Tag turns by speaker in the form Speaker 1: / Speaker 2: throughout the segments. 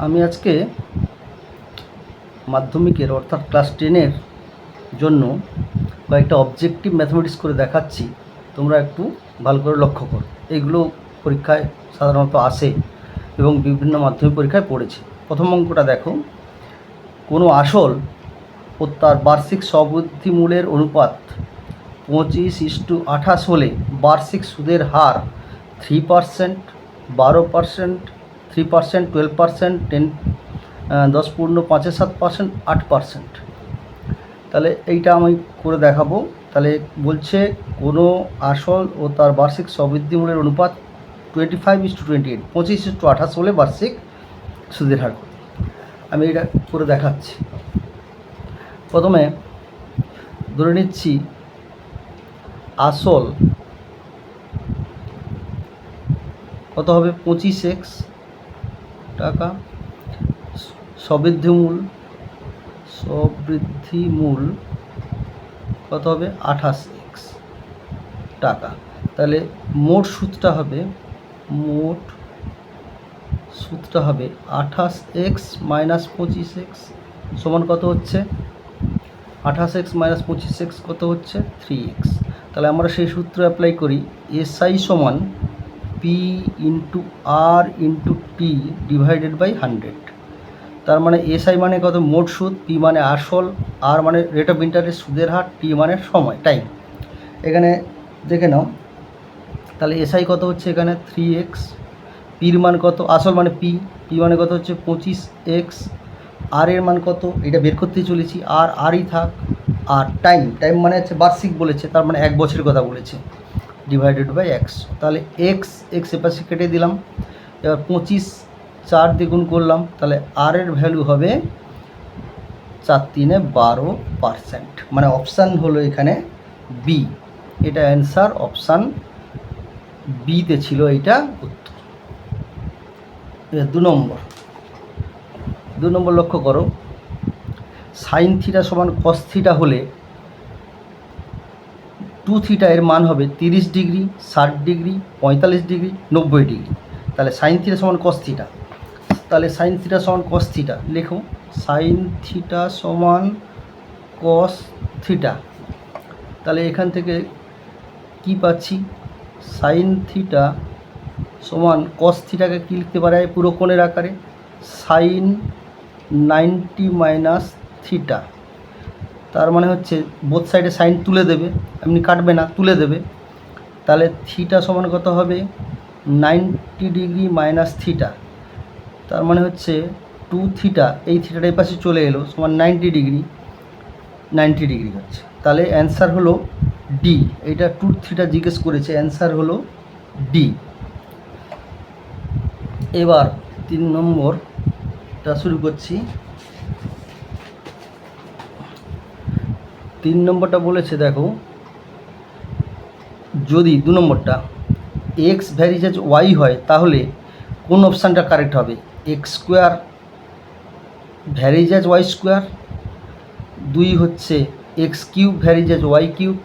Speaker 1: আমি আজকে মাধ্যমিকের অর্থাৎ ক্লাস 10-এর জন্য কয়েকটা অবজেক্টিভ ম্যাথমেটিক্স করে দেখাচ্ছি। তোমরা একটু ভালো করে লক্ষ্য করো। এইগুলো পরীক্ষায় সাধারণত আসে এবং বিভিন্ন মাধ্যমিক পরীক্ষায় পড়েছে। প্রথম অঙ্কটা দেখো, কোনো আসল ও তার বার্ষিক স্ববৃদ্ধিমূলের অনুপাত 25:28 হলে বার্ষিক সুদের হার 3%, 12%, 3%, 12%, 10.57%, 8%। তাহলে এইটা আমি করে দেখাবো। তাহলে বলছে কোনো আসল ও তার বার্ষিক স্ববৃদ্ধিমূলের অনুপাত 25:28, 25:28 হলে বার্ষিক সুদের হার। আমি এটা করে দেখাচ্ছি। প্রথমে ধরে নিচ্ছি আসল কত হবে 25x টাকা, স্ববৃদ্ধিমূল কত হবে 28x টাকা। তাহলে মোট সুদটা হবে 28x মাইনাস 25x সমান কত হচ্ছে 28x মাইনাস 25x কত হচ্ছে 3x। তাহলে আমরা সেই সূত্র অ্যাপ্লাই করি, SI সমান P into R into T divided by 100। তার মানে SI মানে কত মোট সুদ, P মানে আসল, R মানে রেট অফ ইন্টারেস্ট সুদের হার, T মানে সময় টাইম। এখানে দেখে নাও, তাহলে SI কত হচ্ছে এখানে 3x, পির মান কত, আসল মানে P মানে কত হচ্ছে 25x, আর এর মান কত এটা বের করতে চলেছি, আর আরই থাক, আর টাইম মানে হচ্ছে বার্ষিক বলেছে, তার মানে 1 বছরের কথা বলেছে, ডিভাইডেড বাই 100। তাহলে এক্স এপাশে কেটে দিলাম। এবার 25 4 দিয়ে গুণ করলাম, তাহলে আর এর ভ্যালু হবে 4×3 12%। মানে অপশান হলো এখানে বি, এটা অ্যান্সার অপশান বিতে ছিল এইটা উত্তর। 2 নম্বর লক্ষ্য করো, সাইন থিটা সমান কস থিটা হলে 2 থিটা এর মান হবে 30 ডিগ্রি, 60 ডিগ্রি, 45 ডিগ্রি, 90 ডিগ্রি। তাহলে সাইন থিটা সমান কস থিটা, তাহলে সাইন থিটা সমান কস থিটা লেখো, সাইন থিটা সমান কস থিটা। তাহলে এখান থেকে কি পাচ্ছি, সাইন থিটা সমান কস থিটাকে কী লিখতে পারে পুরো কোণের আকারে, সাইন 90 মাইনাস থিটা। তার মানে হচ্ছে বোথ সাইডে সাইন তুলে দেবে, এমনি কাটবে না, তুলে দেবে। তাহলে থিটা সমান কত হবে 90 ডিগ্রি মাইনাস থিটা, তার মানে হচ্ছে 2 থিটা, এই থিটাটা এই পাশে চলে এলো, সমান 90 ডিগ্রি হচ্ছে। তাহলে অ্যান্সার হলো ডি। এইটা 2 থিটা জিজ্ঞেস করেছে, অ্যান্সার হলো ডি। এবার 3 নম্বরটা শুরু করছি। 3 নম্বরটা বলেছে দেখো, যদি 2 নম্বরটা এক্স ভ্যারিজ এজ ওয়াই হয় তাহলে কোন অপশানটা কারেক্ট হবে, x square varies as y square, 2 হচ্ছে x cube varies as y cube,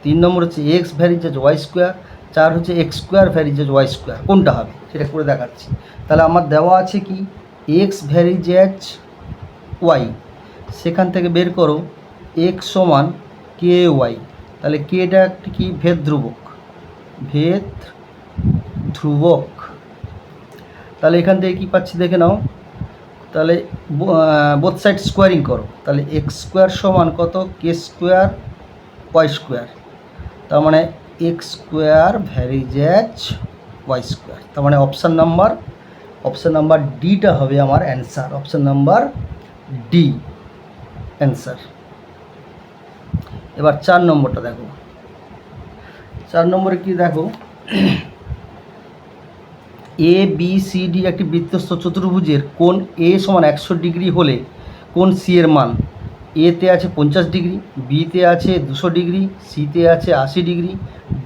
Speaker 1: 3 নম্বর হচ্ছে x varies as y square, 4 হচ্ছে x square varies as y square. কোনটা হবে সেটা করে দেখাচ্ছি। তাহলে আমার দেওয়া আছে কি এক্স ভ্যারিজ এজ ওয়াই, সেখান থেকে বের করো এক্স সমান কে ওয়াই। তাহলে কেটা একটি কি ভেদ ধ্রুবক, তাহলে এখান থেকে কী পাচ্ছি দেখে নাও। তাহলে বোথ সাইড স্কোয়ারিং করো, তাহলে এক্স স্কোয়ার সমান কত কে স্কোয়ার ওয়াই স্কোয়ার, তার মানে x square varies as y square. তার মানে অপশান নাম্বার ডিটা হবে আমার answer, option number D answer. এবার 4 নম্বরটা দেখো, 4 নম্বরে কি দেখো, এ বি সি ডি একটি বৃত্তস্থ চতুর্ভুজের কোণ এ সমান 100 ডিগ্রি হলে কোণ সি এর মান এতে আছে 50 ডিগ্রি, বিতে আছে 200 ডিগ্রি, সিতে আছে 80 ডিগ্রি,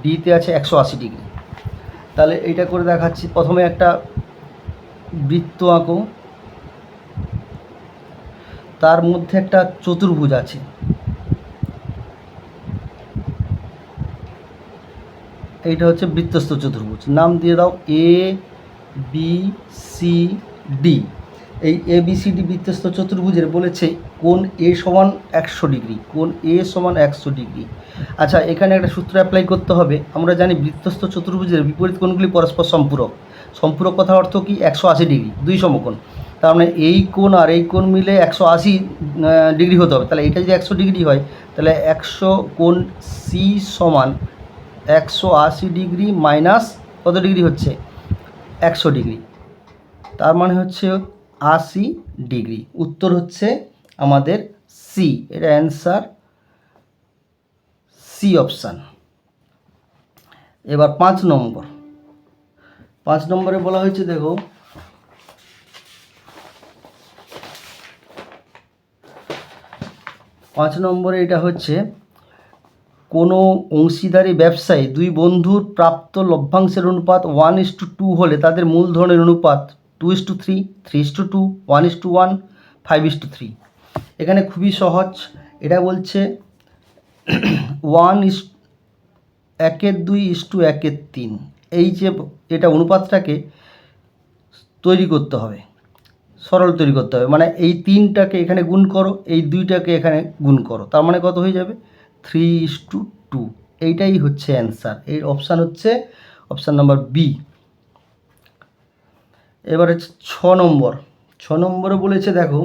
Speaker 1: ডিতে আছে 180 ডিগ্রি। তাহলে এইটা করে দেখাচ্ছি। প্রথমে একটা বৃত্ত আঁকো, তার মধ্যে একটা চতুর্ভুজ আছে, এইটা হচ্ছে বৃত্তস্থ চতুর্ভুজ, নাম দিয়ে দাও এ বি সি ডি। এই ABCD বৃত্তস্থ চতুর্ভুজের বলেছে কোণ এ সমান 100 ডিগ্রি, কোণ এ সমান 100 ডিগ্রি। আচ্ছা, এখানে একটা সূত্র অ্যাপ্লাই করতে হবে। আমরা জানি বৃত্তস্থ চতুর্ভুজের বিপরীত কোণগুলি পরস্পর সম্পূরক। সম্পূরক কথার অর্থ কি? 180 ডিগ্রি, দুই সমকোণ। তার মানে এই কোণ আর এই কোণ মিলে 180 ডিগ্রি হতে হবে। তাহলে এটা যদি 100 ডিগ্রি হয়, তাহলে 100 কোণ সি সমান 180 ডিগ্রি মাইনাস কত ডিগ্রি হচ্ছে? 100 ডিগ্রি। তার মানে হচ্ছে 80 ডিগ্রি। উত্তর হচ্ছে আমাদের সি। এটা অ্যান্সার সি অপশান। এবার 5 নম্বর। 5 নম্বরে বলা হয়েছে, দেখো, পাঁচ নম্বরে এটা হচ্ছে কোনো অংশীদারি ব্যবসায় দুই বন্ধুর প্রাপ্ত লভ্যাংশের অনুপাত 1:2 হলে তাদের মূলধনের অনুপাত 2:3, 3:2, 1:1, 5:3। এখানে খুবই সহজ। এটা বলছে 1:2:1:3, এই যে এটা অনুপাতটাকে তৈরি করতে হবে, সরল তৈরি করতে হবে। মানে এই 3টাকে এখানে গুণ করো, এই 2টাকে এখানে গুণ করো, তার মানে কত হয়ে যাবে? 3:2। এইটাই হচ্ছে অ্যান্সার। এর অপশান হচ্ছে অপশান নাম্বার বি। এবারে 6 নম্বর। 6 নম্বরে বলেছে, দেখো,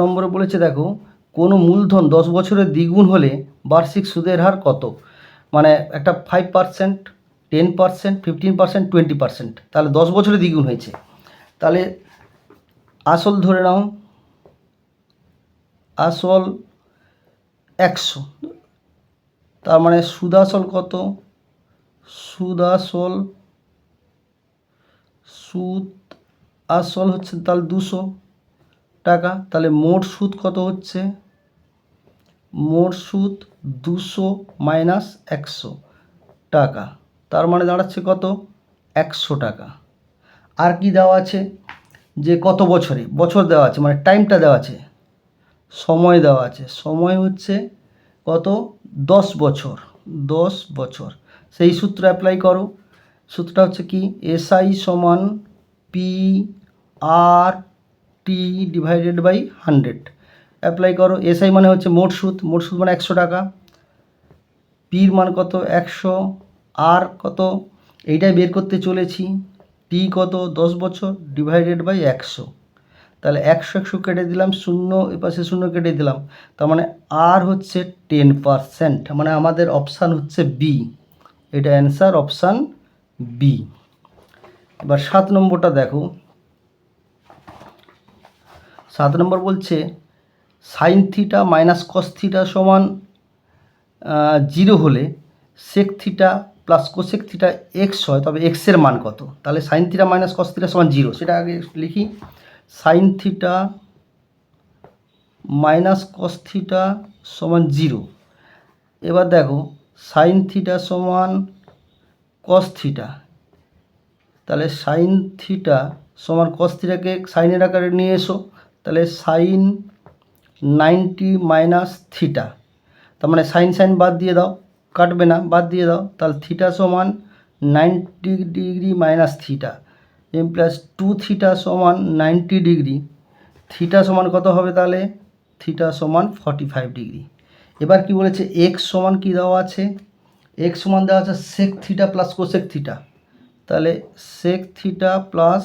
Speaker 1: নম্বরে বলেছে, দেখো, কোনো মূলধন 10 বছরের দ্বিগুণ হলে বার্ষিক সুদের হার কত? মানে একটা 5%, 10%, 15%, 20%। তাহলে 10 বছরে দ্বিগুণ হয়েছে। তাহলে আসল ধরে নাও, আসল 100। তার মানে সুদ আসল কত? সুদ আসল হচ্ছে তাহলে 200 টাকা। তাহলে মোট সুদ কত হচ্ছে? মোট সুদ 200 মাইনাস 100 টাকা। তার মানে দাঁড়াচ্ছে কত? 100 টাকা। আর কি দেওয়া আছে? যে কত বছরে, বছর দেওয়া আছে, মানে টাইমটা দেওয়া আছে, সময় দেওয়া আছে। সময় হচ্ছে কত? 10 বছর। 10 বছর। সেই সূত্র অ্যাপ্লাই করো। সূত্রটা হচ্ছে কি? SI সমান PR/T ডিভাইডেড বাই 100। অ্যাপ্লাই করো। SI মানে হচ্ছে মোট সুদ, মোট সুদ মানে 100 টাকা। পির মান কত? 100। আর কত? এইটাই বের করতে চলেছি। টি কত? 10 বছর ডিভাইডেড বাই 100। তাহলে 100 কেটে দিলাম, শূন্য এপাশে শূন্য কেটে দিলাম। তার মানে আর হচ্ছে 10%। মানে আমাদের অপশান হচ্ছে বি। এটা অ্যান্সার অপশান বি। এবার 7 নম্বরটা দেখো। 7 নম্বর বলছে sine theta minus cos theta সমান 0 হলে sec theta plus cosec theta x হয়, তবে এক্সের মান কত? তাহলে sine theta minus cos theta সমান 0, সেটা আগে লিখি। Sine theta minus cos theta সমান 0। এবার দেখো, সাইন থিটা সমান কস থিটা। তাহলে সাইন থিটা সমান কস থিটাকে সাইনের আকারে নিয়ে এসো। তাহলে সাইন 90 মাইনাস থিটা। তার মানে সাইন বাদ দিয়ে দাও, কাটবে না, বাদ দিয়ে দাও। তাহলে থিটা সমান 90 degree minus theta plus 2 theta সমান 90 ডিগ্রি। থিটা সমান কত হবে? তাহলে থিটা সমান 45 ডিগ্রি। এবার কি বলেছে? এক্স সমান কি দেওয়া আছে? এক্স সমান দেওয়া আছে sec theta plus cosec theta. তাহলে sec theta plus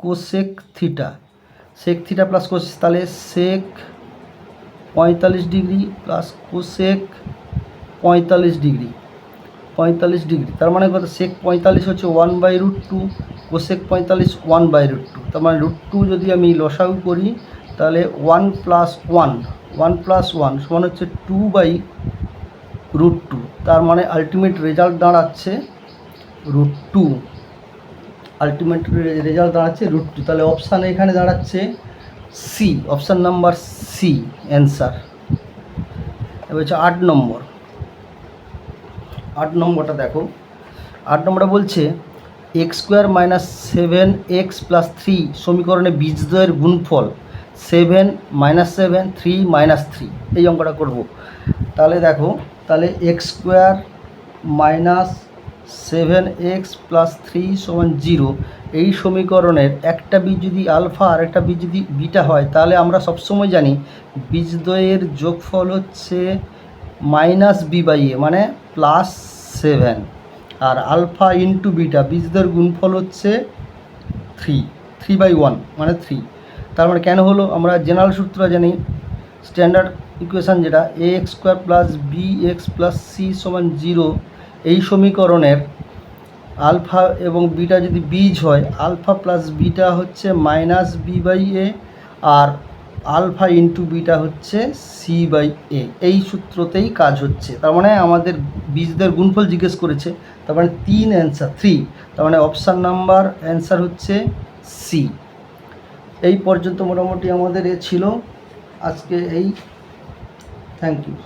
Speaker 1: cosec theta, sec theta plus cosec, তাহলে sec 45 degree plus cosec 45 degree, 45 degree. তার মানে কত? সেক 45 হচ্ছে 1/√2, কোসেক 45 1/√2। তার মানে √2 যদি আমি লসাগু করি, তাহলে 1 + 1 সমান হচ্ছে 2/√2। তার মানে আলটিমেট রেজাল্ট দাঁড়াচ্ছে √2। আলটিমেট রেজাল্ট দাঁড়াচ্ছে √2। তাহলে অপশান এখানে দাঁড়াচ্ছে C, option number C answer. এবার হচ্ছে 8 নম্বর। 8 নম্বরটা দেখো, 8 নম্বরে বলছে x² - 7x + 3 সমীকরণে বীজদ্বয়ের গুণফল 7 - 7 3 - 3। এই অঙ্কটা করব। তাহলে দেখো, তাহলে x² - 7x + 3 = 0। এই সমীকরণের একটা বীজ যদি আলফা আর একটা বীজ যদি বিটা হয়, তাহলে আমরা সবসময় জানি বীজদ্বয়ের যোগফল হচ্ছে -b/a মানে +7, আর আলফা ইন্টু বিটা বীজদ্বয়ের গুণফল হচ্ছে 3/1 মানে 3। তার মানে কেন হলো, আমরা জেনারেল সূত্র জানি, স্ট্যান্ডার্ড ইকুয়েশান যেটা ax² + bx + c = 0। এই সমীকরণের আলফা এবং বিটা যদি বীজ হয়, আলফা প্লাস বিটা হচ্ছে -b/a আর আলফা ইন্টু বিটা হচ্ছে c/a। এই সূত্রতেই কাজ হচ্ছে। তার মানে আমাদের বীজদের গুণফল জিজ্ঞেস করেছে, তার মানে 3 অ্যান্সার 3, তার মানে অপশান নাম্বার অ্যান্সার হচ্ছে সি। এই পর্যন্ত মোটামুটি আমাদের ছিল আজকে এই। Thank you.